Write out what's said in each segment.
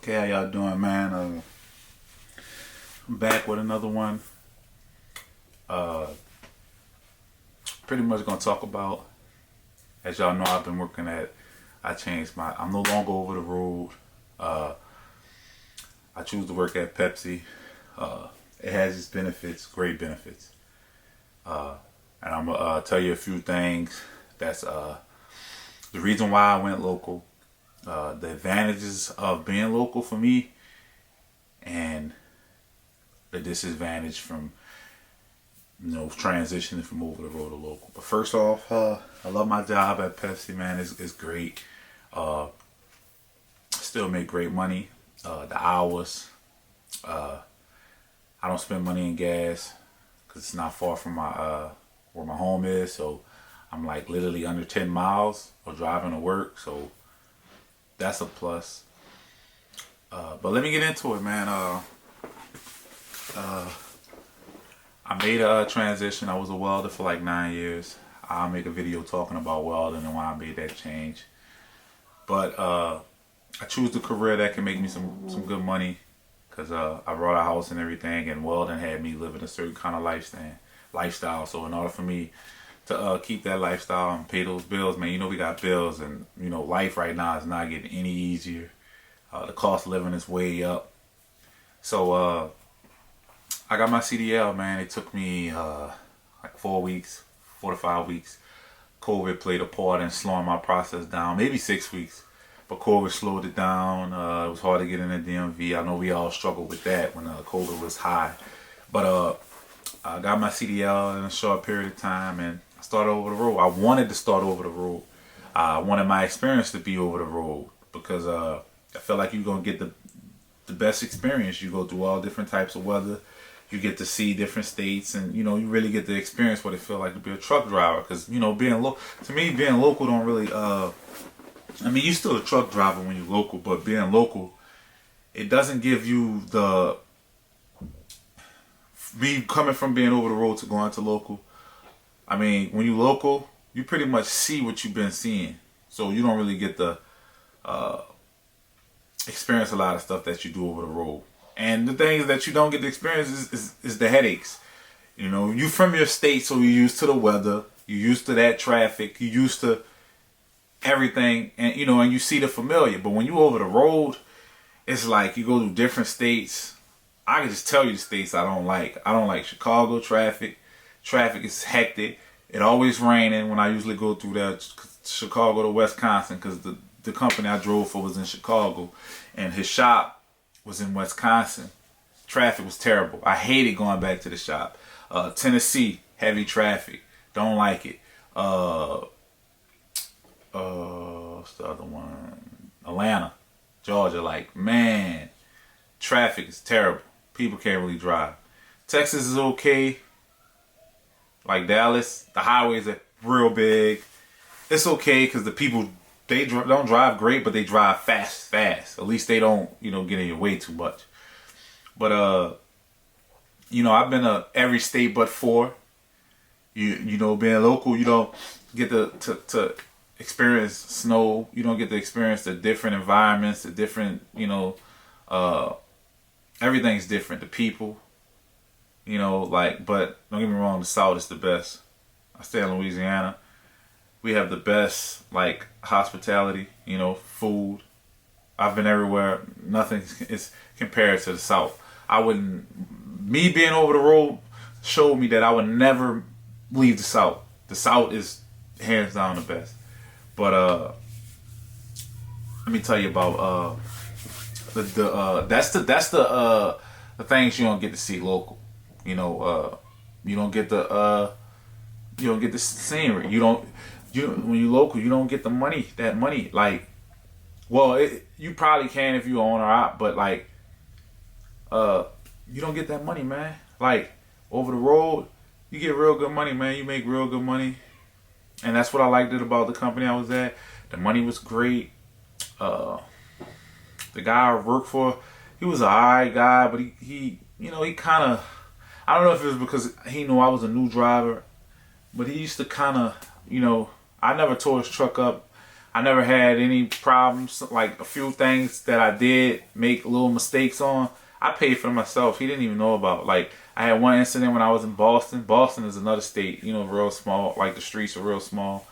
Okay, how y'all doing, man? I'm back with another one. Uh, Pretty much gonna talk about, as y'all know, I've been working at. I changed my. I'm no longer over the road. Uh, I choose to work at Pepsi. It has its benefits, great benefits. And I'm gonna tell you a few things. That's the reason why I went local. The advantages of being local for me, and the disadvantage from transitioning from over the road to local. But first off, I love my job at Pepsi, man. It's great. Uh, Still make great money. The hours, I don't spend money in gas because it's not far from my where my home is. So I'm like literally under 10 miles of driving to work. So that's a plus. But let me get into it, man. I made a transition. I was a welder for like 9 years. I'll make a video talking about welding and why I made that change. But I choose the career that can make me some good money because I bought a house and everything, and welding had me living a certain kind of lifestyle. So in order for me to keep that lifestyle and pay those bills, man, we got bills, and life right now is not getting any easier. The cost of living is way up. So I got my CDL, man. It took me like 4 to 5 weeks. COVID played a part in slowing my process down, maybe 6 weeks. But COVID slowed it down. It was hard to get in the DMV. I know we all struggled with that when COVID was high. But I got my CDL in a short period of time, and I started over the road. I wanted to start over the road. I wanted my experience to be over the road because I felt like you're going to get the best experience. You go through all different types of weather. You get to see different states, and you really get to experience what it feels like to be a truck driver. Because being local, to me, being local don't really. You're still a truck driver when you're local, but being local, it doesn't give you the. Me coming from being over the road to going to local. When you local, you pretty much see what you've been seeing, so you don't really get the experience a lot of stuff that you do over the road. And the things that you don't get to experience is the headaches. You from your state, so you're used to the weather, you're used to that traffic, you're used to everything, and and you see the familiar. But when you over the road, it's like you go to different states. I can just tell you the states I don't like. I don't like Chicago traffic. Traffic is hectic. It always raining when I usually go through that Chicago to Wisconsin, because the company I drove for was in Chicago, and his shop was in Wisconsin. Traffic was terrible. I hated going back to the shop. Tennessee, heavy traffic. Don't like it. What's the other one? Atlanta, Georgia. Like, man, traffic is terrible. People can't really drive. Texas is okay. Like Dallas, the highways are real big. It's okay because the people, they don't drive great, but they drive fast. At least they don't, get in your way too much. But I've been to every state but 4. Being local, you don't get to experience snow. You don't get to experience the different environments, the different, everything's different. The people, but don't get me wrong, the South is the best. I stay in Louisiana. We have the best, hospitality, food. I've been everywhere. Nothing is compared to the South. Me being over the road showed me that I would never leave the South. The South is hands down the best. But let me tell you about that's the things you don't get to see local. You don't get the scenery. When you local, you don't get the money. That money, you probably can if you own or out, but you don't get that money, man. Over the road, you get real good money, man. You make real good money, and that's what I liked about the company I was at. The money was great. The guy I worked for, he was an alright guy, but he kind of, I don't know if it was because he knew I was a new driver, but he used to kind of, I never tore his truck up. I never had any problems. Like a few things that I did make little mistakes on, I paid for myself. He didn't even know about. Like I had one incident when I was in Boston. Boston is another state, you know, real small. Like the streets are real small.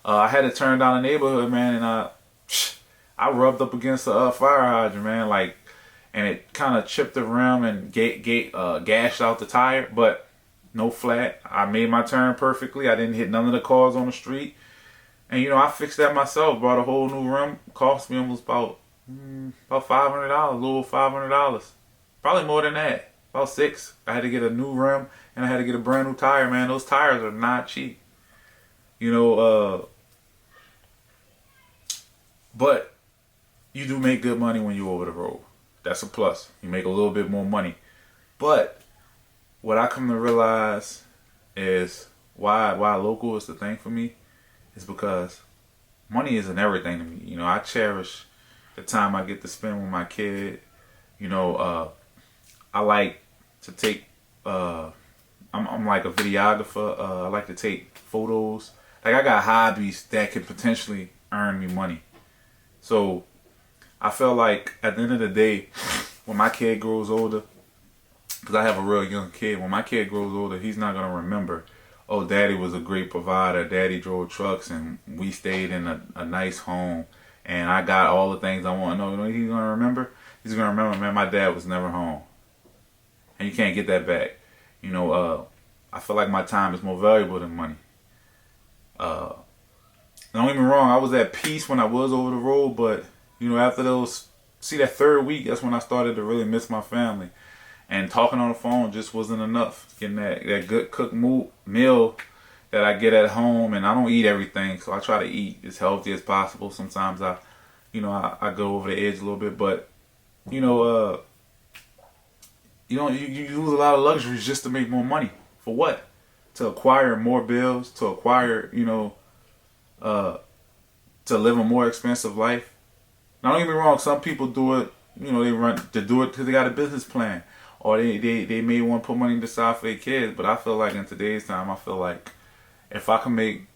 I had to turn down a neighborhood, man, and I rubbed up against a fire hydrant, man. Like, and it kind of chipped the rim and gashed out the tire, but no flat. I made my turn perfectly. I didn't hit none of the cars on the street. And you know, I fixed that myself. Bought a whole new rim. Cost me almost about $500, a little $500. Probably more than that. About $600. I had to get a new rim and I had to get a brand new tire. Man, those tires are not cheap. You know, but you do make good money when you're over the road. That's a plus. You make a little bit more money. But what I come to realize is why local is the thing for me is because money isn't everything to me. You know, I cherish the time I get to spend with my kid. You know, I like to take, I'm like a videographer. I like to take photos. Like I got hobbies that could potentially earn me money. So I feel like at the end of the day, when my kid grows older, because I have a real young kid, when my kid grows older, he's not going to remember, oh, daddy was a great provider, daddy drove trucks, and we stayed in a nice home, and I got all the things I want. No, you know what he's going to remember? He's going to remember, man, my dad was never home. And you can't get that back. You know, I feel like my time is more valuable than money. Don't get me wrong, I was at peace when I was over the road, but, you know, after that third week, that's when I started to really miss my family. And talking on the phone just wasn't enough. Getting that good cooked meal that I get at home, and I don't eat everything, so I try to eat as healthy as possible. Sometimes I go over the edge a little bit, but you know, you use a lot of luxuries just to make more money. For what? To acquire more bills, to acquire, you know, to live a more expensive life. Now, don't get me wrong, some people do it, you know, they do it because they got a business plan. Or they may want to put money aside for their kids. But I feel like in today's time, I feel like if I can make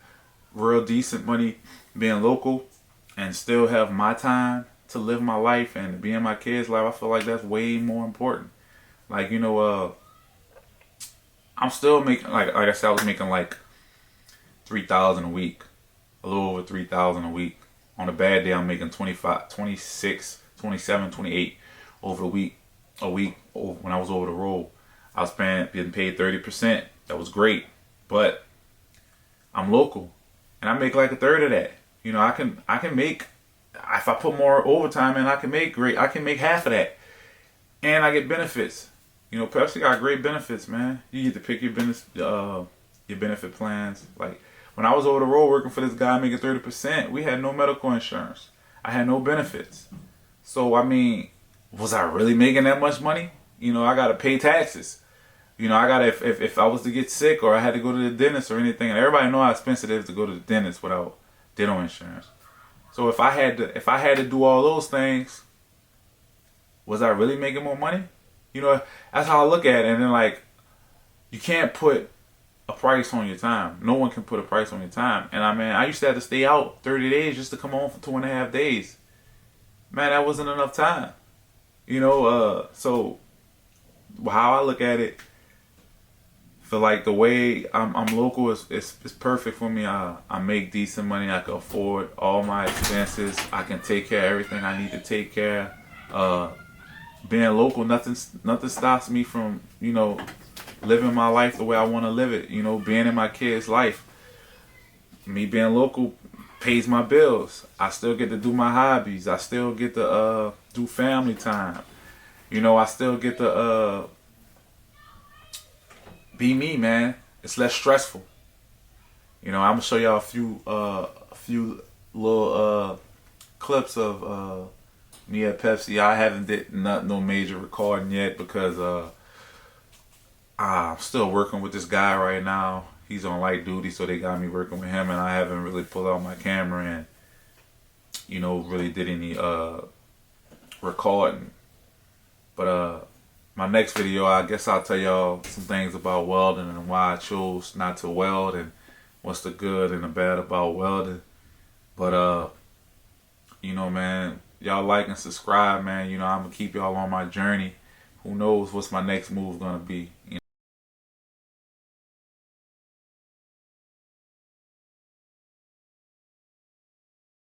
real decent money being local and still have my time to live my life and be in my kids' life, I feel like that's way more important. Like, you know, I'm still making, like I said, I was making like $3,000 a week. A little over $3,000 a week. On a bad day, I'm making 25, 26, 27, 28 over the week. A week when I was over the road, I was getting paid 30%. That was great, but I'm local, and I make like a third of that. You know, I can make, if I put more overtime in, I can make half of that, and I get benefits. You know, Pepsi got great benefits, man. You get to pick your benefit plans. Like when I was over the road working for this guy making 30%, we had no medical insurance. I had no benefits. So I mean, was I really making that much money? You know, I gotta pay taxes. You know, I gotta if I was to get sick or I had to go to the dentist or anything, and everybody know how expensive it is to go to the dentist without dental insurance. So if I had to do all those things, was I really making more money? You know, that's how I look at it. And then like, you can't put a price on your time. No one can put a price on your time. And I used to have to stay out 30 days just to come home for 2.5 days. Man, that wasn't enough time. You know, so how I look at it, feel like the way I'm local is perfect for me. I make decent money. I can afford all my expenses. I can take care of everything I need to take care of. Being local, nothing stops me from, you know, living my life the way I want to live it. You know, being in my kid's life. Me being local pays my bills. I still get to do my hobbies. I still get to do family time. You know, I still get to be me, man. It's less stressful. You know, I'm gonna show y'all a few little clips of me at Pepsi. I haven't did no major recording yet because I'm still working with this guy right now. He's on light duty, so they got me working with him, and I haven't really pulled out my camera and, you know, really did any recording. But my next video, I guess I'll tell y'all some things about welding and why I chose not to weld and what's the good and the bad about welding. But You know, man, y'all like and subscribe, man. You know, I'm gonna keep y'all on my journey. Who knows what's my next move gonna be?